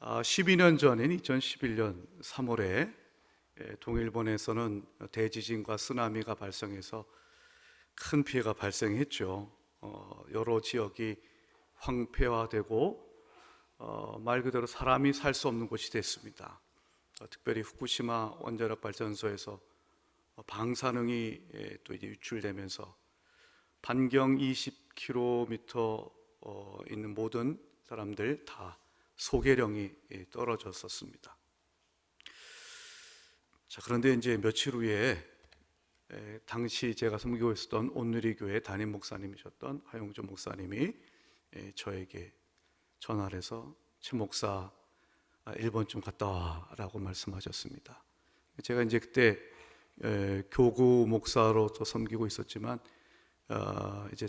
12년 전인 2011년 3월에 동일본에서는 대지진과 쓰나미가 발생해서 큰 피해가 발생했죠. 여러 지역이 황폐화되고 말 그대로 사람이 살 수 없는 곳이 됐습니다. 특별히 후쿠시마 원자력 발전소에서 방사능이 또 이제 유출되면서 반경 20km 있는 모든 사람들 다 소개령이 떨어졌었습니다. 자, 그런데 이제 며칠 후에 당시 제가 섬기고 있었던 온누리교회 담임 목사님이셨던 하용조 목사님이 저에게 전화를 해서 최 목사 일본 좀 갔다 와라고 말씀하셨습니다. 제가 이제 그때 교구 목사로 또 섬기고 있었지만 이제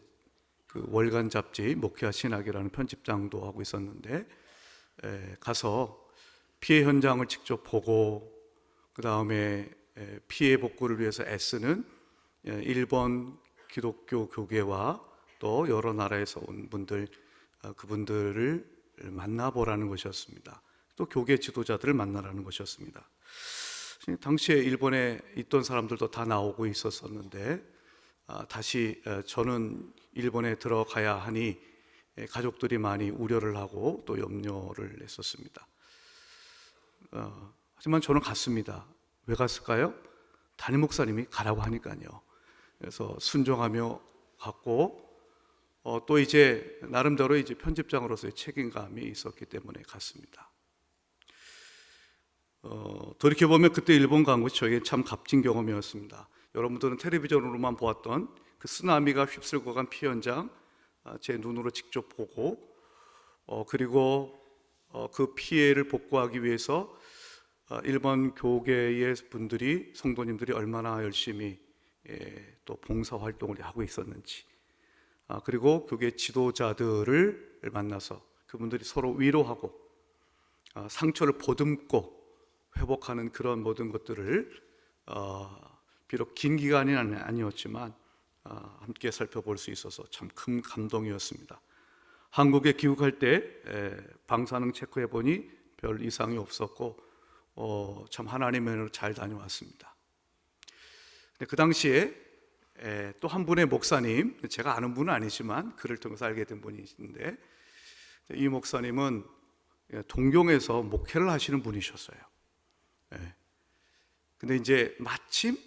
그 월간 잡지 목회와 신학이라는 편집장도 하고 있었는데 가서 피해 현장을 직접 보고 그 다음에 피해 복구를 위해서 애쓰는 일본 기독교 교계와 또 여러 나라에서 온 분들 그분들을 만나보라는 것이었습니다. 또 교계 지도자들을 만나라는 것이었습니다. 당시에 일본에 있던 사람들도 다 나오고 있었는데 다시 저는 일본에 들어가야 하니 가족들이 많이 우려를 하고 또 염려를 했었습니다. 하지만 저는 갔습니다. 왜 갔을까요? 담임 목사님이 가라고 하니까요. 그래서 순종하며 갔고 또 이제 나름대로 이제 편집장으로서의 책임감이 있었기 때문에 갔습니다. 돌이켜보면 그때 일본 간 것이 저에게 참 값진 경험이었습니다. 여러분들은 텔레비전으로만 보았던 그 쓰나미가 휩쓸고 간 피해 현장 제 눈으로 직접 보고 그리고 그 피해를 복구하기 위해서 일본 교계의 분들이 성도님들이 얼마나 열심히 또 봉사활동을 하고 있었는지 그리고 교계 지도자들을 만나서 그분들이 서로 위로하고 상처를 보듬고 회복하는 그런 모든 것들을 비록 긴 기간이 아니었지만 함께 살펴볼 수 있어서 참 큰 감동이었습니다. 한국에 귀국할 때 방사능 체크해 보니 별 이상이 없었고 참 하나님의 은혜로 잘 다녀왔습니다. 근데 그 당시에 또 한 분의 목사님, 제가 아는 분은 아니지만 그를 통해서 알게 된 분이 있는데 이 목사님은 동경에서 목회를 하시는 분이셨어요. 근데 이제 마침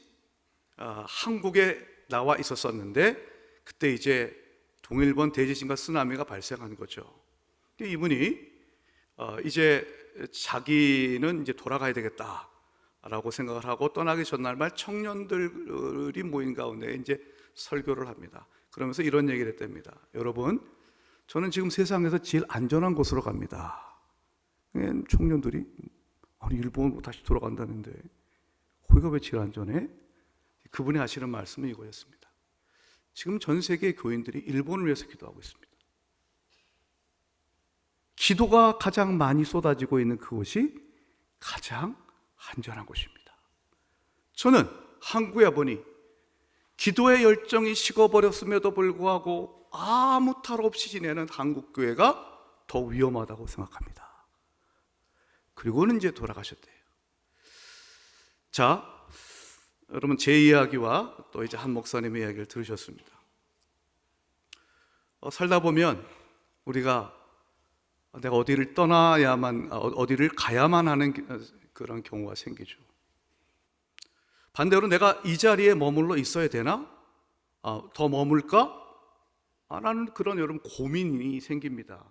한국에 나와 있었었는데 그때 이제 동일본 대지진과 쓰나미가 발생한 거죠. 근데 이분이 이제 자기는 이제 돌아가야 되겠다라고 생각을 하고 떠나기 전날 말 청년들이 모인 가운데 이제 설교를 합니다. 그러면서 이런 얘기를 했답니다. 여러분, 저는 지금 세상에서 제일 안전한 곳으로 갑니다. 청년들이 아니 일본으로 다시 돌아간다는데 거기가 왜 제일 안전해? 그분이 하시는 말씀은 이거였습니다. 지금 전 세계 교인들이 일본을 위해서 기도하고 있습니다. 기도가 가장 많이 쏟아지고 있는 그곳이 가장 안전한 곳입니다. 저는 한국에 와보니 기도의 열정이 식어버렸음에도 불구하고 아무 탈 없이 지내는 한국 교회가 더 위험하다고 생각합니다. 그리고는 이제 돌아가셨대요. 자, 여러분 제 이야기와 또 이제 한 목사님의 이야기를 들으셨습니다. 살다 보면 우리가 내가 어디를 떠나야만, 어디를 가야만 하는 그런 경우가 생기죠. 반대로 내가 이 자리에 머물러 있어야 되나? 더 머물까? 라는 그런 여러분 고민이 생깁니다.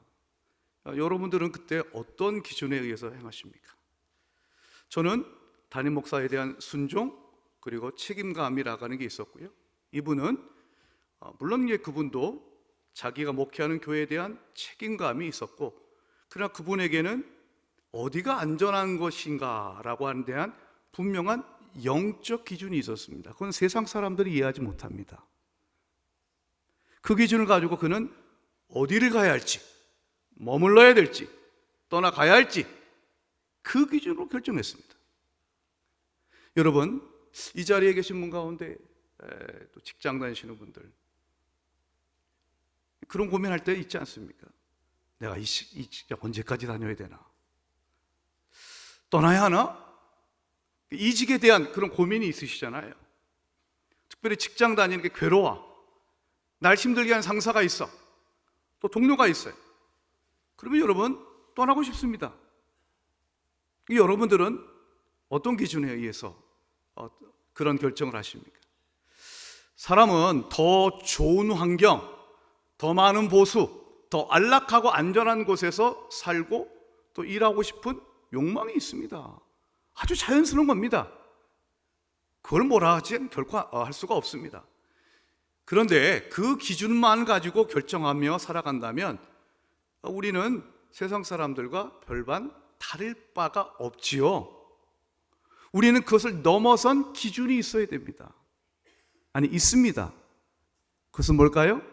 여러분들은 그때 어떤 기준에 의해서 행하십니까? 저는 담임 목사에 대한 순종 그리고 책임감이라고 하는 게 있었고요. 이분은 물론 그분도 자기가 목회하는 교회에 대한 책임감이 있었고 그러나 그분에게는 어디가 안전한 것인가라고 하는 데한 분명한 영적 기준이 있었습니다. 그건 세상 사람들이 이해하지 못합니다. 그 기준을 가지고 그는 어디를 가야 할지 머물러야 될지 떠나가야 할지 그 기준으로 결정했습니다. 여러분 이 자리에 계신 분 가운데 또 직장 다니시는 분들 그런 고민할 때 있지 않습니까? 내가 이 직장 언제까지 다녀야 되나? 떠나야 하나? 이직에 대한 그런 고민이 있으시잖아요. 특별히 직장 다니는 게 괴로워. 날 힘들게 하는 상사가 있어. 또 동료가 있어요. 그러면 여러분 떠나고 싶습니다. 여러분들은 어떤 기준에 의해서 그런 결정을 하십니까? 사람은 더 좋은 환경, 더 많은 보수, 더 안락하고 안전한 곳에서 살고 또 일하고 싶은 욕망이 있습니다. 아주 자연스러운 겁니다. 그걸 뭐라 하지 결코 할 수가 없습니다. 그런데 그 기준만 가지고 결정하며 살아간다면 우리는 세상 사람들과 별반 다를 바가 없지요. 우리는 그것을 넘어선 기준이 있어야 됩니다. 아니, 있습니다. 그것은 뭘까요?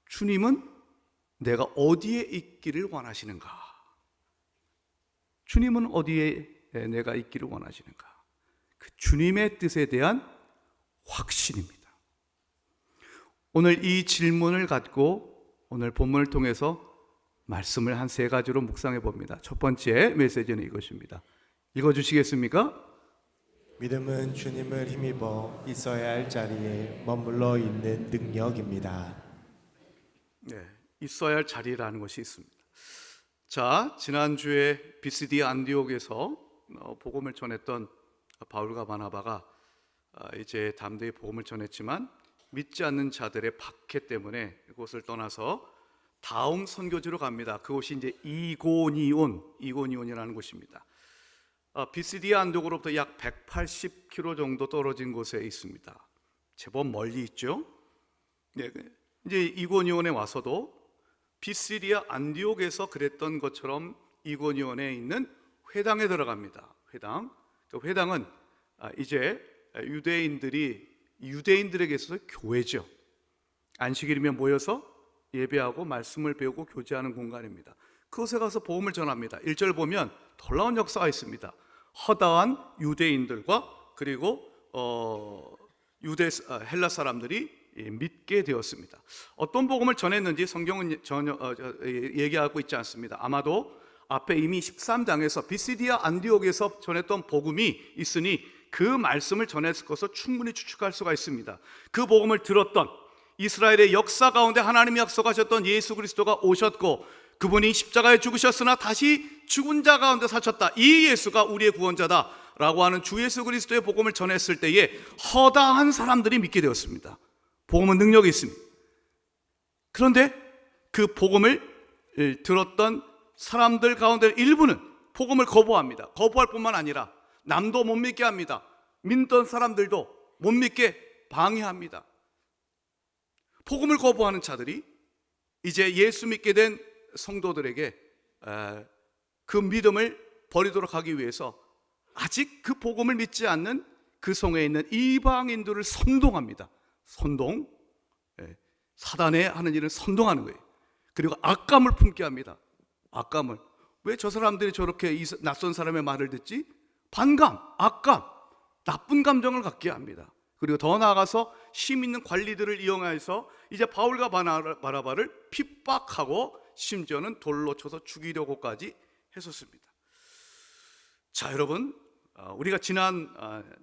주님은 내가 어디에 있기를 원하시는가? 주님은 어디에 내가 있기를 원하시는가? 그 주님의 뜻에 대한 확신입니다. 오늘 이 질문을 갖고 오늘 본문을 통해서 말씀을 한 세 가지로 묵상해 봅니다. 첫 번째 메시지는 이것입니다. 읽어주시겠습니까? 믿음은 주님을 힘입어 있어야 할 자리에 머물러 있는 능력입니다. 네, 있어야 할 자리라는 것이 있습니다. 자, 지난주에 비시디아 안디옥에서 복음을 전했던 바울과 바나바가 이제 담대히 복음을 전했지만 믿지 않는 자들의 박해 때문에 그곳을 떠나서 다음 선교지로 갑니다. 그곳이 이제 이고니온이라는 곳입니다. 비시디아 안디옥으로부터 약 180km 정도 떨어진 곳에 있습니다. 제법 멀리 있죠. 네, 이제 이고니온에 와서도 비시디아 안디옥에서 그랬던 것처럼 이고니온에 있는 회당에 들어갑니다. 회당. 그 회당은 이제 유대인들에게 있어서 교회죠. 안식일이면 모여서 예배하고 말씀을 배우고 교제하는 공간입니다. 그곳에 가서 복음을 전합니다. 1절 보면 놀라운 역사가 있습니다. 허다한 유대인들과 그리고 헬라 사람들이 믿게 되었습니다. 어떤 복음을 전했는지 성경은 전혀 얘기하고 있지 않습니다. 아마도 앞에 이미 13장에서 비시디아 안디옥에서 전했던 복음이 있으니 그 말씀을 전했을 것을 충분히 추측할 수가 있습니다. 그 복음을 들었던 이스라엘의 역사 가운데 하나님이 약속하셨던 예수 그리스도가 오셨고 그분이 십자가에 죽으셨으나 다시 죽은 자 가운데 사셨다. 이 예수가 우리의 구원자다 라고 하는 주 예수 그리스도의 복음을 전했을 때에 허다한 사람들이 믿게 되었습니다. 복음은 능력이 있습니다. 그런데 그 복음을 들었던 사람들 가운데 일부는 복음을 거부합니다. 거부할 뿐만 아니라 남도 못 믿게 합니다. 믿던 사람들도 못 믿게 방해합니다. 복음을 거부하는 자들이 이제 예수 믿게 된 성도들에게 그 믿음을 버리도록 하기 위해서 아직 그 복음을 믿지 않는 그 성에 있는 이방인들을 선동합니다. 선동. 사단의 하는 일은 선동하는 거예요. 그리고 악감을 품게 합니다. 악감을. 왜 저 사람들이 저렇게 낯선 사람의 말을 듣지? 반감, 악감, 나쁜 감정을 갖게 합니다. 그리고 더 나아가서 힘 있는 관리들을 이용해서 이제 바울과 바나바를 핍박하고 심지어는 돌로 쳐서 죽이려고까지 했었습니다. 자, 여러분, 우리가 지난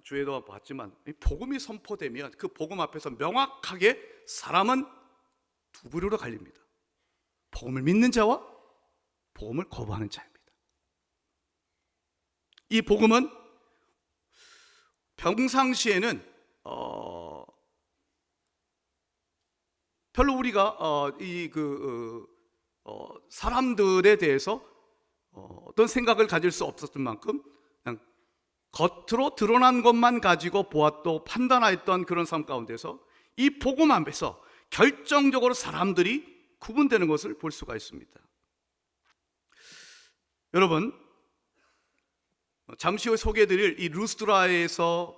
주에도 봤지만 복음이 선포되면 그 복음 앞에서 명확하게 사람은 두 부류로 갈립니다. 복음을 믿는 자와 복음을 거부하는 자입니다. 이 복음은 평상시에는 별로 우리가 사람들에 대해서 어떤 생각을 가질 수 없었던 만큼 그냥 겉으로 드러난 것만 가지고 보았고 판단하였던 그런 삶 가운데서 이 복음 앞에서 결정적으로 사람들이 구분되는 것을 볼 수가 있습니다. 여러분, 잠시 후에 소개해드릴 이 루스드라에서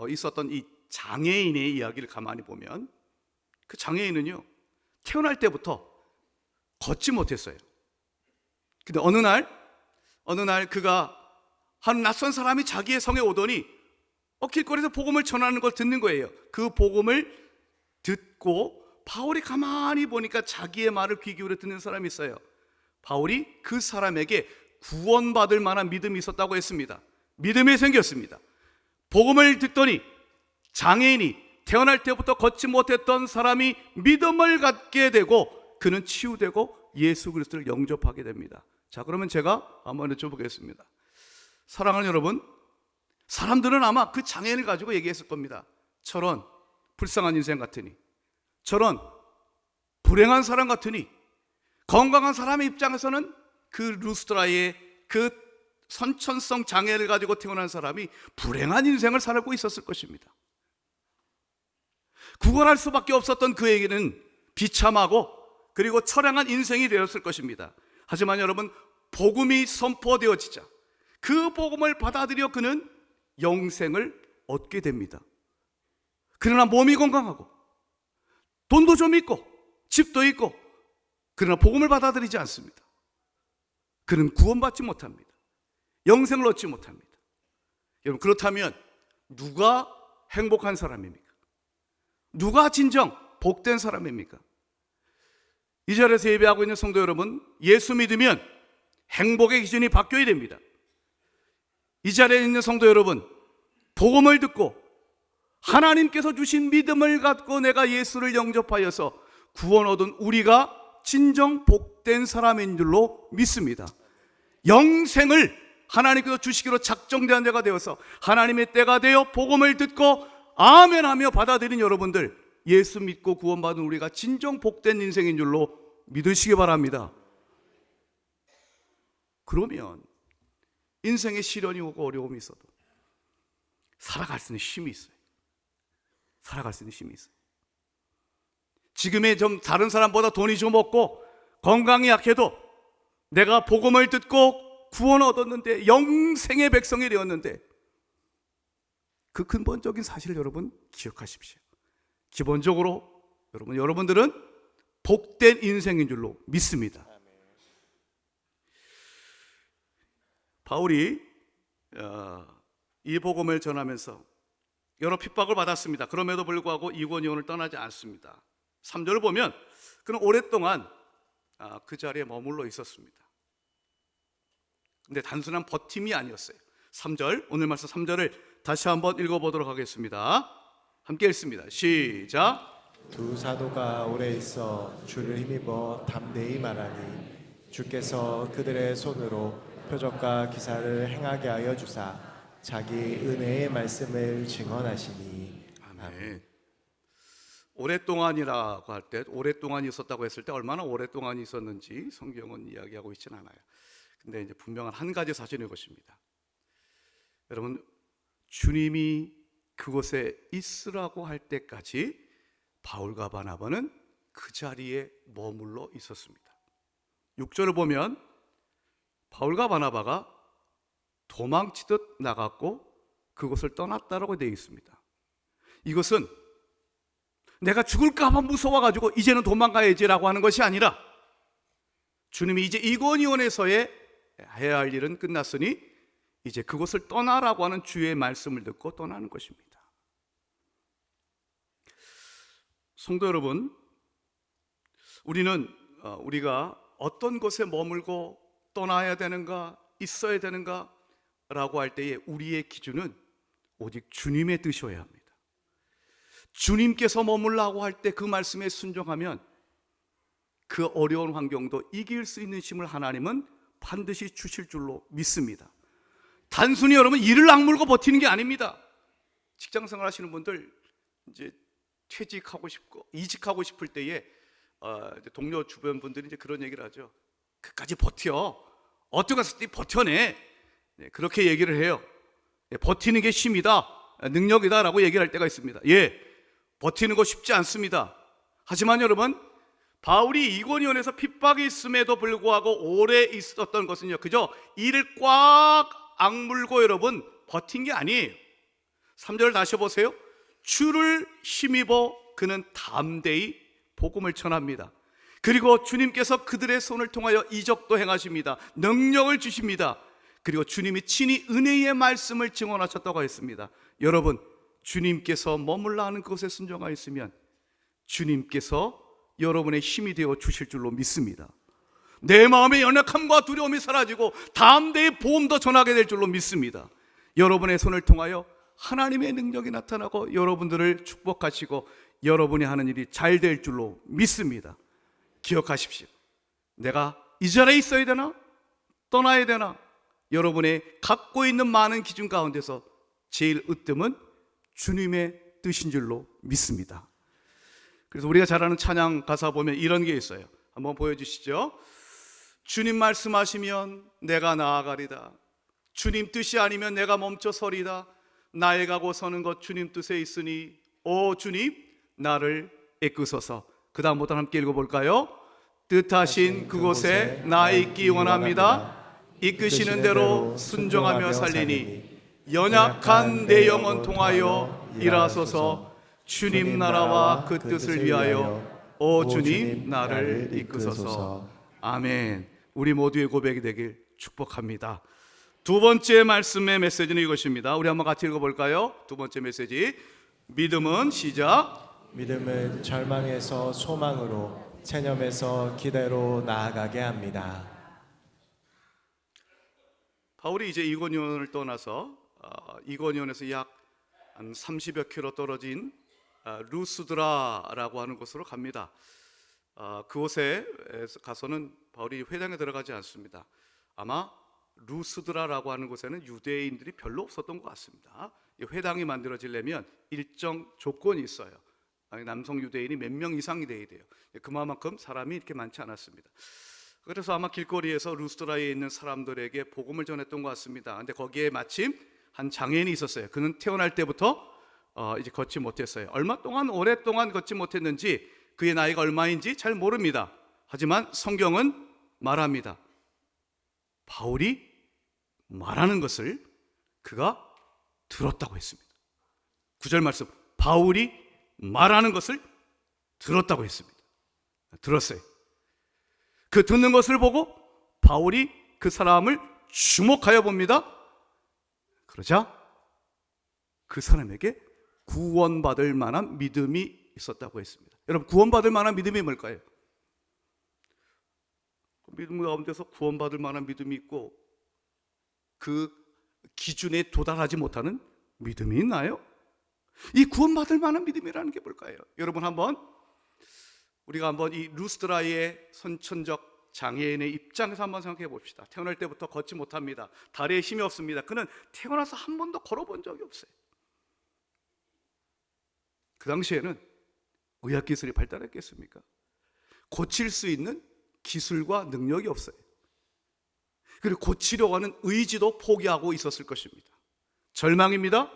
있었던 이 장애인의 이야기를 가만히 보면 그 장애인은요 태어날 때부터 걷지 못했어요. 근데 어느 날 그가 한 낯선 사람이 자기의 성에 오더니 길거리에서 복음을 전하는 걸 듣는 거예요. 그 복음을 듣고 바울이 가만히 보니까 자기의 말을 귀 기울여 듣는 사람이 있어요. 바울이 그 사람에게 구원받을 만한 믿음이 있었다고 했습니다. 믿음이 생겼습니다. 복음을 듣더니 장애인이 태어날 때부터 걷지 못했던 사람이 믿음을 갖게 되고 그는 치유되고 예수 그리스도를 영접하게 됩니다. 자, 그러면 제가 한번 여쭤보겠습니다. 사랑하는 여러분, 사람들은 아마 그 장애인을 가지고 얘기했을 겁니다. 저런 불쌍한 인생 같으니, 저런 불행한 사람 같으니, 건강한 사람의 입장에서는 그 루스드라의 그 선천성 장애를 가지고 태어난 사람이 불행한 인생을 살고 있었을 것입니다. 구걸할 수밖에 없었던 그에게는 비참하고 그리고 처량한 인생이 되었을 것입니다. 하지만 여러분, 복음이 선포되어지자 그 복음을 받아들여 그는 영생을 얻게 됩니다. 그러나 몸이 건강하고 돈도 좀 있고 집도 있고, 그러나 복음을 받아들이지 않습니다. 그는 구원받지 못합니다. 영생을 얻지 못합니다. 여러분, 그렇다면 누가 행복한 사람입니까? 누가 진정 복된 사람입니까? 이 자리에서 예배하고 있는 성도 여러분, 예수 믿으면 행복의 기준이 바뀌어야 됩니다. 이 자리에 있는 성도 여러분, 복음을 듣고 하나님께서 주신 믿음을 갖고 내가 예수를 영접하여서 구원 얻은 우리가 진정 복된 사람인 줄로 믿습니다. 영생을 하나님께서 주시기로 작정된 자가 되어서 하나님의 때가 되어 복음을 듣고 아멘하며 받아들인 여러분들, 예수 믿고 구원받은 우리가 진정 복된 인생인 줄로 믿으시기 바랍니다. 그러면 인생에 시련이 오고 어려움이 있어도 살아갈 수 있는 힘이 있어요. 살아갈 수 있는 힘이 있어요. 지금의 좀 다른 사람보다 돈이 좀 없고 건강이 약해도 내가 복음을 듣고 구원 얻었는데, 영생의 백성이 되었는데, 그 근본적인 사실을 여러분 기억하십시오. 기본적으로 여러분들은 복된 인생인 줄로 믿습니다. 바울이 이 복음을 전하면서 여러 핍박을 받았습니다. 그럼에도 불구하고 이고니온을 떠나지 않습니다. 3절을 보면 그는 오랫동안 그 자리에 머물러 있었습니다. 근데 단순한 버팀이 아니었어요. 3절, 오늘 말씀 3절을 다시 한번 읽어보도록 하겠습니다. 함께 읽습니다. 시작. 두 사도가 오래 있어 주를 힘입어 담대히 말하니 주께서 그들의 손으로 표적과 기사를 행하게 하여 주사 자기 은혜의 말씀을 증언하시니. 아멘. 오랫동안이라고 할 때, 오랫동안 있었다고 했을 때 얼마나 오랫동안 있었는지 성경은 이야기하고 있지는 않아요. 근데 이제 분명한 한 가지 사실인 것입니다. 여러분, 주님이 그곳에 있으라고 할 때까지 바울과 바나바는 그 자리에 머물러 있었습니다. 6절을 보면 바울과 바나바가 도망치듯 나갔고 그곳을 떠났다라고 되어 있습니다. 이것은 내가 죽을까 봐 무서워가지고 이제는 도망가야지라고 하는 것이 아니라, 주님이 이제 이고니온에서의 해야 할 일은 끝났으니 이제 그곳을 떠나라고 하는 주의 말씀을 듣고 떠나는 것입니다. 성도 여러분, 우리가 어떤 곳에 머물고 떠나야 되는가, 있어야 되는가 라고 할 때에 우리의 기준은 오직 주님의 뜻이어야 합니다. 주님께서 머물라고 할 때 그 말씀에 순종하면 그 어려운 환경도 이길 수 있는 힘을 하나님은 반드시 주실 줄로 믿습니다. 단순히 여러분 이를 악물고 버티는 게 아닙니다. 직장생활 하시는 분들 이제 퇴직하고 싶고 이직하고 싶을 때에 동료 주변 분들이 이제 그런 얘기를 하죠. 그까지 버텨. 어떻게 했을 때 버텨내. 그렇게 얘기를 해요. 버티는 게 힘이다, 능력이다라고 얘기를 할 때가 있습니다. 버티는 거 쉽지 않습니다. 하지만 여러분, 바울이 이고니온에서 핍박이 있음에도 불구하고 오래 있었던 것은요, 그저 이를 꽉 악물고 여러분 버틴 게 아니에요. 3절 다시 보세요. 주를 힘입어 그는 담대히 복음을 전합니다. 그리고 주님께서 그들의 손을 통하여 이적도 행하십니다. 능력을 주십니다. 그리고 주님이 친히 은혜의 말씀을 증언하셨다고 했습니다. 여러분, 주님께서 머물라 하는 그곳에 순종하였으면 주님께서 여러분의 힘이 되어 주실 줄로 믿습니다. 내 마음의 연약함과 두려움이 사라지고 다음 대의 복음도 전하게 될 줄로 믿습니다. 여러분의 손을 통하여 하나님의 능력이 나타나고 여러분들을 축복하시고 여러분이 하는 일이 잘 될 줄로 믿습니다. 기억하십시오. 내가 이 자리에 있어야 되나? 떠나야 되나? 여러분의 갖고 있는 많은 기준 가운데서 제일 으뜸은 주님의 뜻인 줄로 믿습니다. 그래서 우리가 잘 아는 찬양 가사 보면 이런 게 있어요. 한번 보여주시죠. 주님 말씀하시면 내가 나아가리다. 주님 뜻이 아니면 내가 멈춰 서리다. 나의 가고 서는 것 주님 뜻에 있으니 오 주님 나를 이끄소서. 그 다음부터 함께 읽어볼까요? 뜻하신 그곳에 나 있기 원합니다. 이끄시는 대로 순종하며 살리니 연약한 내 영혼 통하여 일하소서. 주님 나라와 그 뜻을 위하여 오 주님 나를 이끄소서. 아멘. 우리 모두의 고백이 되길 축복합니다. 두 번째 말씀의 메시지는 이것입니다. 우리 한번 같이 읽어볼까요? 두 번째 메시지, 믿음은 시작. 믿음은 절망에서 소망으로, 체념에서 기대로 나아가게 합니다. 바울이 이제 이고니온을 떠나서 이고니온에서 약 한 30여 킬로 떨어진 루스드라라고 하는 곳으로 갑니다. 그곳에 가서는 바울이 회당에 들어가지 않습니다. 아마 루스드라라고 하는 곳에는 유대인들이 별로 없었던 것 같습니다. 이 회당이 만들어지려면 일정 조건이 있어요. 남성 유대인이 몇 명 이상이 돼야 돼요. 그만큼 사람이 이렇게 많지 않았습니다. 그래서 아마 길거리에서 루스드라에 있는 사람들에게 복음을 전했던 것 같습니다. 근데 거기에 마침 한 장애인이 있었어요. 그는 태어날 때부터 이제 걷지 못했어요. 오랫동안 걷지 못했는지 그의 나이가 얼마인지 잘 모릅니다. 하지만 성경은 말합니다. 바울이 말하는 것을 그가 들었다고 했습니다. 9절 말씀, 바울이 말하는 것을 들었다고 했습니다. 들었어요. 그 듣는 것을 보고 바울이 그 사람을 주목하여 봅니다. 그러자 그 사람에게 구원받을 만한 믿음이 있었다고 했습니다. 여러분, 구원받을 만한 믿음이 뭘까요? 믿음 가운데서 구원받을 만한 믿음이 있고 그 기준에 도달하지 못하는 믿음이 있나요? 이 구원받을 만한 믿음이라는 게 뭘까요? 여러분, 우리가 한번 이 루스드라의 선천적 장애인의 입장에서 한번 생각해 봅시다. 태어날 때부터 걷지 못합니다. 다리에 힘이 없습니다. 그는 태어나서 한 번도 걸어본 적이 없어요. 그 당시에는 의학기술이 발달했겠습니까? 고칠 수 있는 기술과 능력이 없어요. 그리고 고치려고 하는 의지도 포기하고 있었을 것입니다. 절망입니다.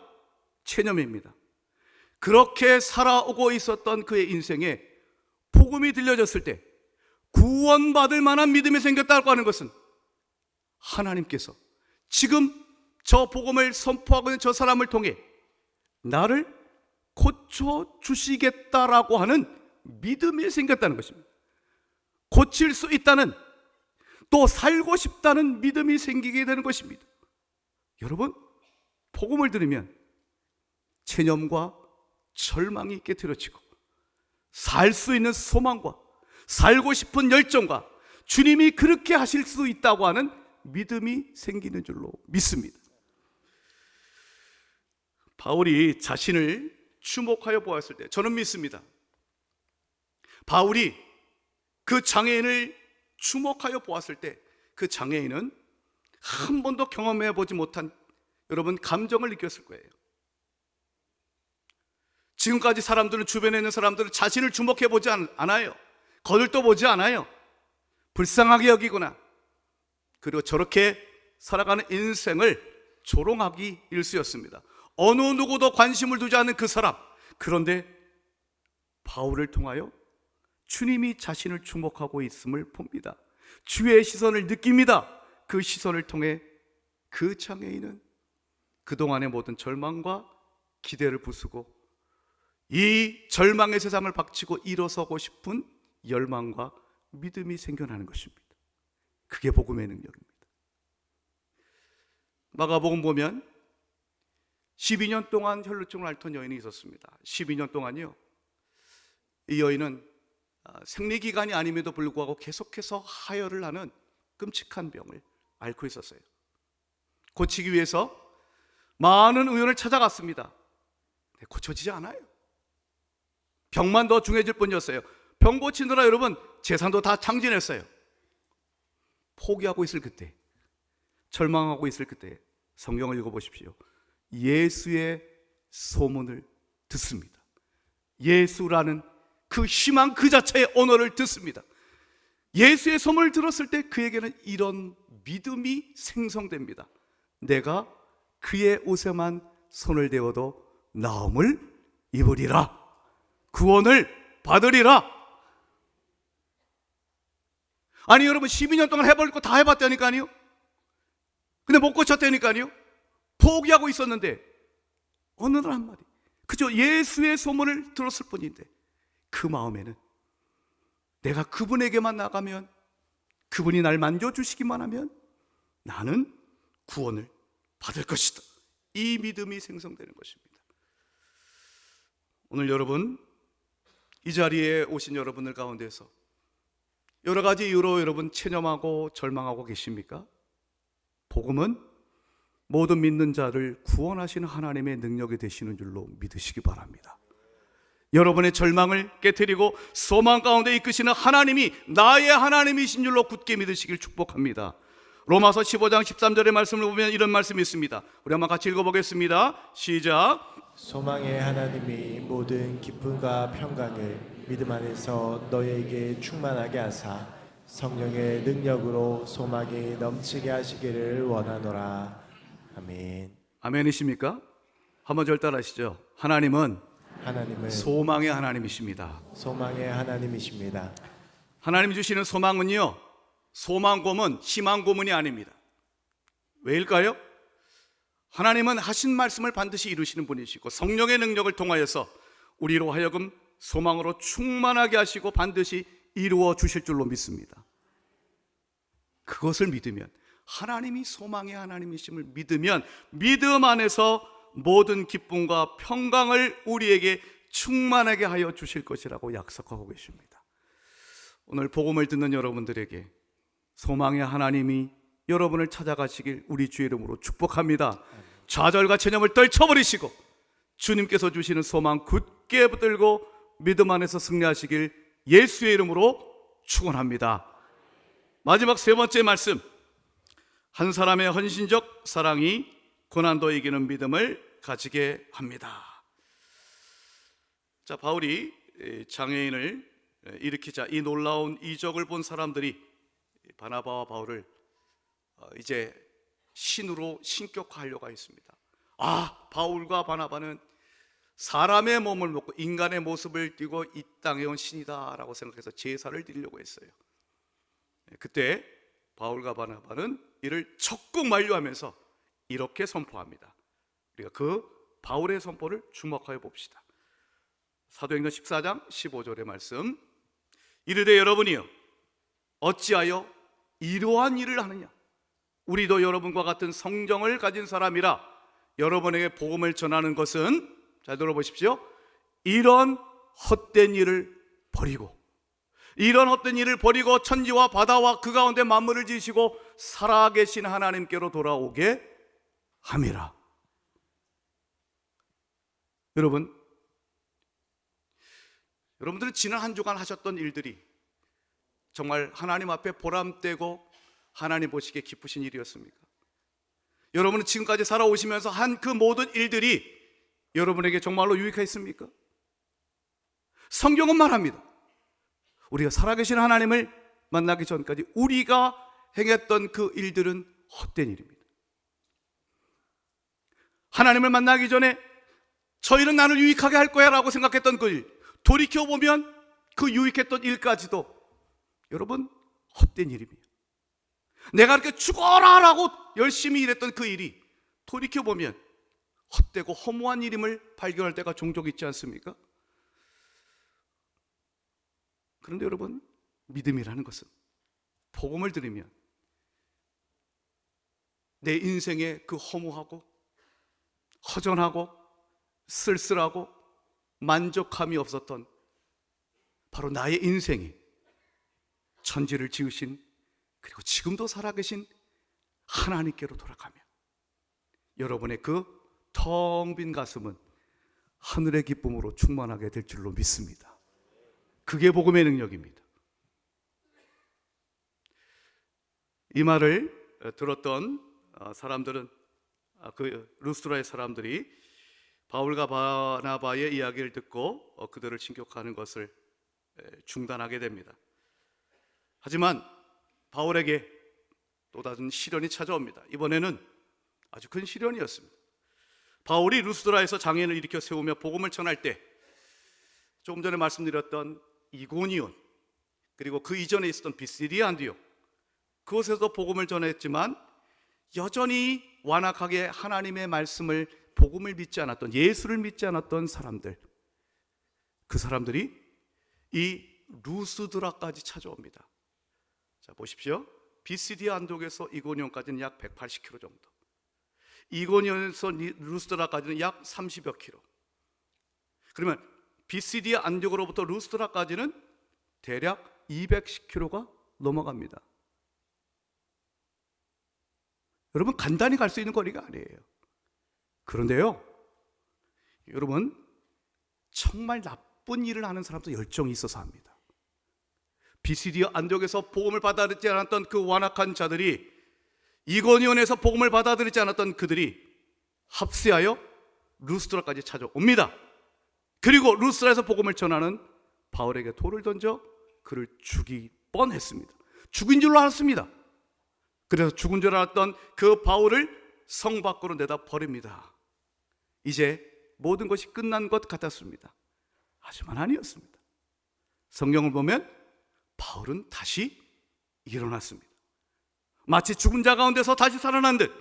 체념입니다. 그렇게 살아오고 있었던 그의 인생에 복음이 들려졌을 때 구원받을 만한 믿음이 생겼다고 하는 것은 하나님께서 지금 저 복음을 선포하고 있는 저 사람을 통해 나를 고쳐주시겠다라고 하는 믿음이 생겼다는 것입니다. 고칠 수 있다는, 또 살고 싶다는 믿음이 생기게 되는 것입니다. 여러분, 복음을 들으면 체념과 절망이 깨트려지고 살 수 있는 소망과 살고 싶은 열정과 주님이 그렇게 하실 수 있다고 하는 믿음이 생기는 줄로 믿습니다. 바울이 자신을 주목하여 보았을 때 저는 믿습니다. 바울이 그 장애인을 주목하여 보았을 때 그 장애인은 한 번도 경험해 보지 못한 여러분 감정을 느꼈을 거예요. 지금까지 사람들은, 주변에 있는 사람들은 자신을 주목해 보지 않아요. 거들떠 보지 않아요. 불쌍하게 여기거나, 그리고 저렇게 살아가는 인생을 조롱하기 일쑤였습니다. 어느 누구도 관심을 두지 않는 그 사람. 그런데 바울을 통하여 주님이 자신을 주목하고 있음을 봅니다. 주의 시선을 느낍니다. 그 시선을 통해 그 장애인은 그동안의 모든 절망과 기대를 부수고 이 절망의 세상을 박치고 일어서고 싶은 열망과 믿음이 생겨나는 것입니다. 그게 복음의 능력입니다. 마가복음 보면 12년 동안 혈루증을 앓던 여인이 있었습니다. 12년 동안요, 이 여인은 생리기간이 아님에도 불구하고 계속해서 하혈을 하는 끔찍한 병을 앓고 있었어요. 고치기 위해서 많은 의원을 찾아갔습니다. 고쳐지지 않아요. 병만 더 중해질 뿐이었어요. 병 고치느라 여러분 재산도 다 창진했어요. 포기하고 있을 그때, 절망하고 있을 그때 성경을 읽어보십시오. 예수의 소문을 듣습니다. 예수라는 그 희망 그 자체의 언어를 듣습니다. 예수의 소문을 들었을 때 그에게는 이런 믿음이 생성됩니다. 내가 그의 옷에만 손을 대어도 나음을 입으리라, 구원을 받으리라. 아니 여러분 12년 동안 해볼 거 다 해봤다니까요. 근데 못 고쳤다니까요. 포기하고 있었는데 어느 날 한마디, 그저 예수의 소문을 들었을 뿐인데 그 마음에는 내가 그분에게만 나가면, 그분이 날 만져주시기만 하면 나는 구원을 받을 것이다, 이 믿음이 생성되는 것입니다. 오늘 여러분 이 자리에 오신 여러분들 가운데서 여러 가지 이유로 여러분 체념하고 절망하고 계십니까? 복음은 모든 믿는 자를 구원하시는 하나님의 능력이 되시는 줄로 믿으시기 바랍니다. 여러분의 절망을 깨트리고 소망 가운데 이끄시는 하나님이 나의 하나님이신 줄로 굳게 믿으시길 축복합니다. 로마서 15장 13절의 말씀을 보면 이런 말씀이 있습니다. 우리 한번 같이 읽어보겠습니다. 시작. 소망의 하나님이 모든 기쁨과 평강을 믿음 안에서 너희에게 충만하게 하사 성령의 능력으로 소망이 넘치게 하시기를 원하노라. 아멘. 아멘이십니까? 한번 절 따라하시죠. 하나님은 소망의 하나님이십니다. 소망의 하나님이십니다. 하나님이 주시는 소망은요, 소망 고문, 희망 고문이 아닙니다. 왜일까요? 하나님은 하신 말씀을 반드시 이루시는 분이시고 성령의 능력을 통하여서 우리로 하여금 소망으로 충만하게 하시고 반드시 이루어 주실 줄로 믿습니다. 그것을 믿으면, 하나님이 소망의 하나님이심을 믿으면 믿음 안에서 모든 기쁨과 평강을 우리에게 충만하게 하여 주실 것이라고 약속하고 계십니다. 오늘 복음을 듣는 여러분들에게 소망의 하나님이 여러분을 찾아가시길 우리 주의 이름으로 축복합니다. 좌절과 체념을 떨쳐버리시고 주님께서 주시는 소망 굳게 붙들고 믿음 안에서 승리하시길 예수의 이름으로 축원합니다. 마지막 세 번째 말씀, 한 사람의 헌신적 사랑이 고난도 이기는 믿음을 가지게 합니다. 자, 바울이 장애인을 일으키자 이 놀라운 이적을 본 사람들이 바나바와 바울을 이제 신으로 신격화하려고 했습니다. 바울과 바나바는 사람의 몸을 먹고 인간의 모습을 띠고 이 땅에 온 신이다라고 생각해서 제사를 드리려고 했어요. 그때 바울과 바나바는 이를 적극 만류하면서 이렇게 선포합니다. 우리가 그 바울의 선포를 주목하여 봅시다. 사도행전 14장 15절의 말씀, 이르되 여러분이여 어찌하여 이러한 일을 하느냐, 우리도 여러분과 같은 성정을 가진 사람이라 여러분에게 복음을 전하는 것은, 잘 들어보십시오, 이런 헛된 일을 버리고 천지와 바다와 그 가운데 만물을 지으시고 살아계신 하나님께로 돌아오게 함이라. 여러분들은 지난 한 주간 하셨던 일들이 정말 하나님 앞에 보람되고 하나님 보시기에 기쁘신 일이었습니까? 여러분은 지금까지 살아오시면서 한 그 모든 일들이 여러분에게 정말로 유익했습니까? 성경은 말합니다. 우리가 살아계신 하나님을 만나기 전까지 우리가 행했던 그 일들은 헛된 일입니다. 하나님을 만나기 전에 저희는 나를 유익하게 할 거야 라고 생각했던 그 일, 돌이켜보면 그 유익했던 일까지도 여러분 헛된 일입니다. 내가 이렇게 죽어라 라고 열심히 일했던 그 일이 돌이켜보면 헛되고 허무한 일임을 발견할 때가 종종 있지 않습니까? 그런데 여러분, 믿음이라는 것은 복음을 들으면 내 인생의 그 허무하고 허전하고 쓸쓸하고 만족함이 없었던 바로 나의 인생이 천지를 지으신 그리고 지금도 살아계신 하나님께로 돌아가면 여러분의 그 텅 빈 가슴은 하늘의 기쁨으로 충만하게 될 줄로 믿습니다. 그게 복음의 능력입니다. 이 말을 들었던 사람들은 그 루스드라의 사람들이 바울과 바나바의 이야기를 듣고 그들을 신격하는 것을 중단하게 됩니다. 하지만 바울에게 또 다른 시련이 찾아옵니다. 이번에는 아주 큰 시련이었습니다. 바울이 루스드라에서 장애인을 일으켜 세우며 복음을 전할 때 조금 전에 말씀드렸던 이고니온 그리고 그 이전에 있었던 비시디아 안디옥 그곳에서 복음을 전했지만 여전히 완악하게 하나님의 말씀을 복음을 믿지 않았던 예수를 믿지 않았던 사람들 그 사람들이 이 루스드라까지 찾아옵니다. 자 보십시오. 비시디아 안독에서 이고니온까지는 약 180km 정도, 이고니온에서 루스드라까지는 약 30여 킬로. 그러면 비시디아 안독으로부터 루스드라까지는 대략 210km가 넘어갑니다. 여러분 간단히 갈 수 있는 거리가 아니에요. 그런데요, 여러분 정말 나쁜 일을 하는 사람도 열정이 있어서 합니다. 비시디아 안독에서 복음을 받아들이지 않았던 그 완악한 자들이 이고니온에서 복음을 받아들이지 않았던 그들이 합세하여 루스드라까지 찾아옵니다. 그리고 루스드라에서 복음을 전하는 바울에게 돌을 던져 그를 죽이 뻔했습니다. 죽인 줄로 알았습니다. 그래서 죽은 줄 알았던 그 바울을 성 밖으로 내다 버립니다. 이제 모든 것이 끝난 것 같았습니다. 하지만 아니었습니다. 성경을 보면 바울은 다시 일어났습니다. 마치 죽은 자 가운데서 다시 살아난 듯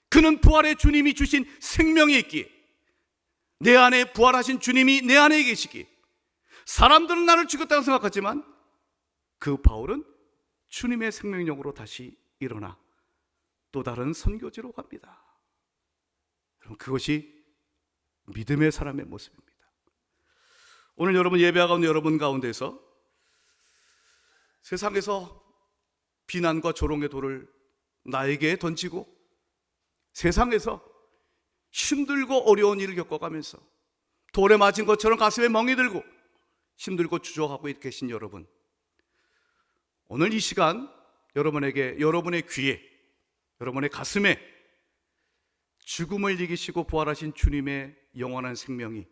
그는 부활의 주님이 주신 생명이 있기에, 내 안에 부활하신 주님이 내 안에 계시기에, 사람들은 나를 죽였다고 생각하지만 그 바울은 주님의 생명력으로 다시 일어나 또 다른 선교지로 갑니다. 여러분 그것이 믿음의 사람의 모습입니다. 오늘 여러분 예배하고 있는 여러분 가운데서 세상에서 비난과 조롱의 돌을 나에게 던지고 세상에서 힘들고 어려운 일을 겪어가면서 돌에 맞은 것처럼 가슴에 멍이 들고 힘들고 주저하고 계신 여러분, 오늘 이 시간 여러분에게, 여러분의 귀에, 여러분의 가슴에 죽음을 이기시고 부활하신 주님의 영원한 생명이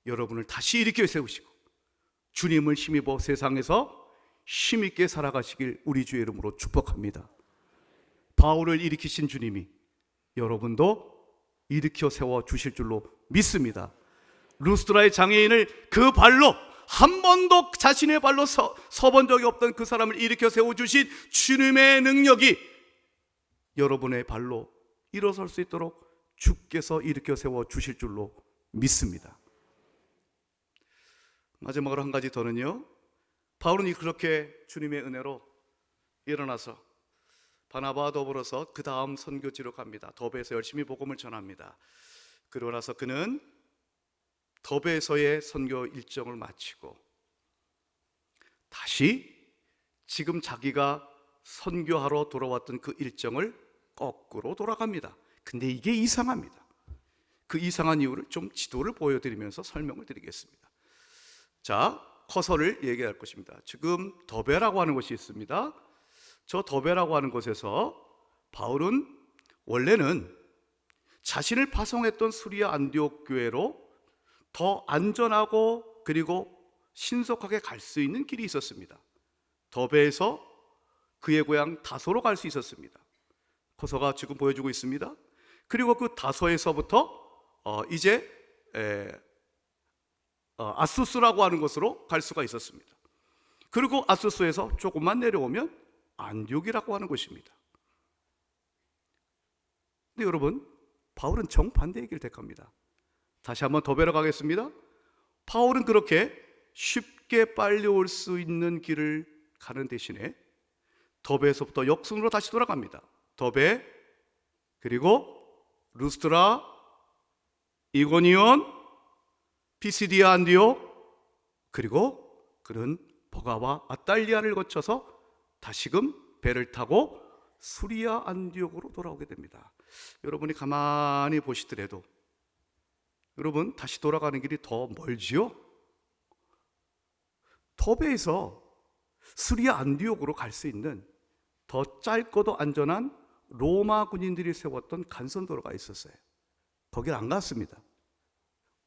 여러분을 다시 일으켜 세우시고 주님을 힘입어 세상에서 힘있게 살아가시길 우리 주의 이름으로 축복합니다. 바울을 일으키신 주님이 여러분도 일으켜 세워 주실 줄로 믿습니다. 루스드라의 장애인을 그 발로 한 번도 자신의 발로 서본 적이 없던 그 사람을 일으켜 세워주신 주님의 능력이 여러분의 발로 일어설 수 있도록 주께서 일으켜 세워주실 줄로 믿습니다. 마지막으로 한 가지 더는요, 바울은 그렇게 주님의 은혜로 일어나서 바나바와 더불어서 그 다음 선교지로 갑니다. 더베에서 열심히 복음을 전합니다. 그러고 나서 그는 더베에서의 선교 일정을 마치고 다시 지금 자기가 선교하러 돌아왔던 그 일정을 거꾸로 돌아갑니다. 근데 이게 이상합니다. 그 이상한 이유를 좀 지도를 보여드리면서 설명을 드리겠습니다. 자, 커서를 얘기할 것입니다. 지금 더베라고 하는 곳이 있습니다. 저 더베라고 하는 곳에서 바울은 원래는 자신을 파송했던 수리아 안디옥 교회로 더 안전하고 그리고 신속하게 갈 수 있는 길이 있었습니다. 더베에서 그의 고향 다소로 갈 수 있었습니다. 커서가 지금 보여주고 있습니다. 그리고 그 다소에서부터 이제 아수스라고 하는 곳으로 갈 수가 있었습니다. 그리고 아수스에서 조금만 내려오면 안디옥이라고 하는 곳입니다. 근데 여러분, 바울은 정반대의 길을 택합니다. 다시 한번 더베로 가겠습니다. 바울은 그렇게 쉽게 빨리 올 수 있는 길을 가는 대신에 더베에서부터 역순으로 다시 돌아갑니다. 더베, 그리고 루스드라, 이고니온, 피시디아 안디옥, 그리고 그는 버가와 아달리아를 거쳐서 다시금 배를 타고 수리아 안디옥으로 돌아오게 됩니다. 여러분이 가만히 보시더라도 여러분 다시 돌아가는 길이 더 멀지요? 터베에서 수리아 안디옥으로 갈 수 있는 더 짧고도 안전한 로마 군인들이 세웠던 간선도로가 있었어요. 거길 안 갔습니다.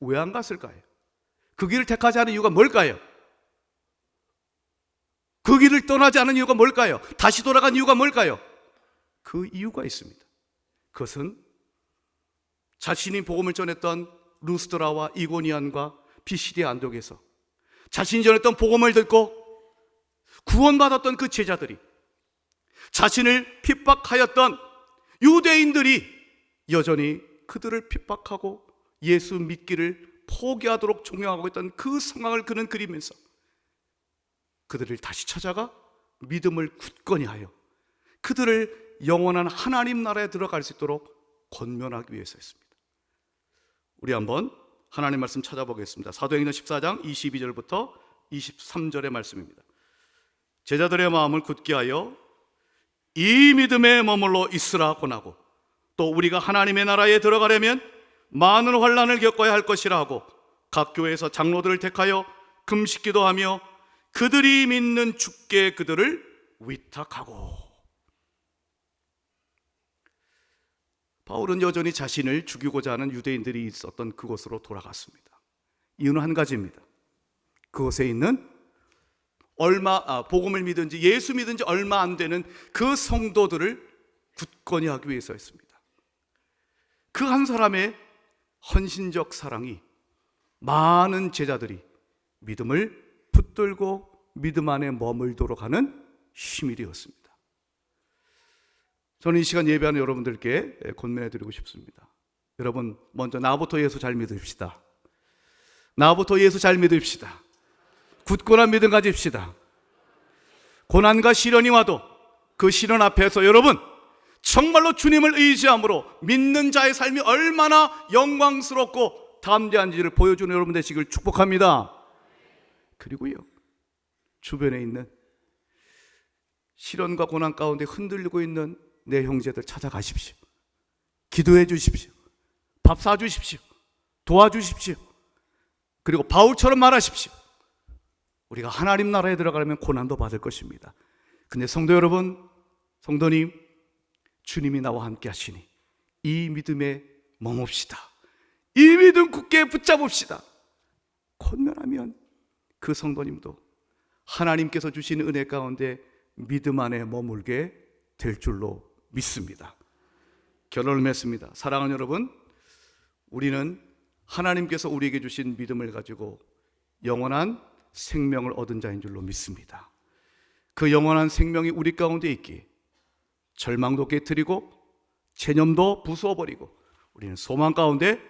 왜 안 갔을까요? 그 길을 택하지 않은 이유가 뭘까요? 그 길을 떠나지 않은 이유가 뭘까요? 다시 돌아간 이유가 뭘까요? 그 이유가 있습니다. 그것은 자신이 복음을 전했던 루스드라와 이고니안과 비시디아 안독에서 자신이 전했던 복음을 듣고 구원받았던 그 제자들이, 자신을 핍박하였던 유대인들이 여전히 그들을 핍박하고 예수 믿기를 포기하도록 종용하고 있던 그 상황을 그는 그리면서 그들을 다시 찾아가 믿음을 굳건히 하여 그들을 영원한 하나님 나라에 들어갈 수 있도록 권면하기 위해서였습니다. 우리 한번 하나님 말씀 찾아보겠습니다. 사도행전 14장 22절부터 23절의 말씀입니다. 제자들의 마음을 굳게 하여 이 믿음에 머물러 있으라 권하고, 또 우리가 하나님의 나라에 들어가려면 많은 환난을 겪어야 할 것이라 하고, 각 교회에서 장로들을 택하여 금식기도 하며 그들이 믿는 주께 그들을 위탁하고. 바울은 여전히 자신을 죽이고자 하는 유대인들이 있었던 그곳으로 돌아갔습니다. 이유는 한 가지입니다. 그곳에 있는 복음을 믿은 지, 예수 믿은 지 얼마 안 되는 그 성도들을 굳건히 하기 위해서였습니다. 그 한 사람의 헌신적 사랑이 많은 제자들이 믿음을 붙들고 믿음 안에 머물도록 하는 힘이 되었습니다. 저는 이 시간 예배하는 여러분들께 권면해드리고 싶습니다. 여러분, 먼저 나부터 예수 잘 믿읍시다. 나부터 예수 잘 믿읍시다. 굳건한 믿음 가집시다. 고난과 시련이 와도 그 시련 앞에서 여러분 정말로 주님을 의지함으로 믿는 자의 삶이 얼마나 영광스럽고 담대한지를 보여주는 여러분 되시길 축복합니다. 그리고요, 주변에 있는 시련과 고난 가운데 흔들리고 있는 내 형제들 찾아가십시오. 기도해 주십시오. 밥 사주십시오. 도와주십시오. 그리고 바울처럼 말하십시오. 우리가 하나님 나라에 들어가려면 고난도 받을 것입니다. 근데 성도 여러분, 성도님, 주님이 나와 함께 하시니 이 믿음에 머뭅시다. 이 믿음 굳게 붙잡읍시다. 권면하면 그 성도님도 하나님께서 주시는 은혜 가운데 믿음 안에 머물게 될 줄로 믿습니다. 결론을 맺습니다. 사랑하는 여러분, 우리는 하나님께서 우리에게 주신 믿음을 가지고 영원한 생명을 얻은 자인 줄로 믿습니다. 그 영원한 생명이 우리 가운데 있기에 절망도 깨트리고 체념도 부수어버리고 우리는 소망 가운데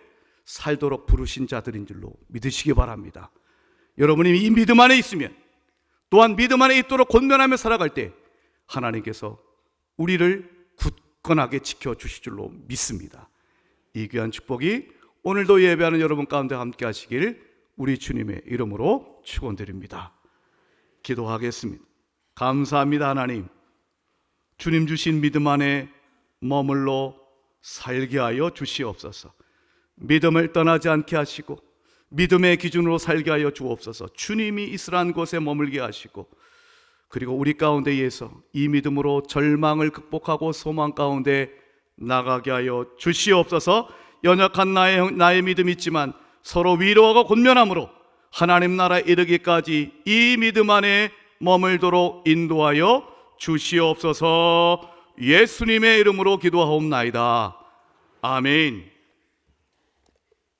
살도록 부르신 자들인 줄로 믿으시기 바랍니다. 여러분이 이 믿음 안에 있으면, 또한 믿음 안에 있도록 권면하며 살아갈 때 하나님께서 우리를 굳건하게 지켜주실 줄로 믿습니다. 이 귀한 축복이 오늘도 예배하는 여러분 가운데 함께 하시길 우리 주님의 이름으로 축원드립니다. 기도하겠습니다. 감사합니다. 하나님, 주님 주신 믿음 안에 머물러 살게 하여 주시옵소서. 믿음을 떠나지 않게 하시고 믿음의 기준으로 살게 하여 주옵소서. 주님이 있으란 곳에 머물게 하시고, 그리고 우리 가운데에서 이 믿음으로 절망을 극복하고 소망 가운데 나가게 하여 주시옵소서. 연약한 나의 믿음이 있지만 서로 위로하고 권면함으로 하나님 나라에 이르기까지 이 믿음 안에 머물도록 인도하여 주시옵소서. 예수님의 이름으로 기도하옵나이다. 아멘.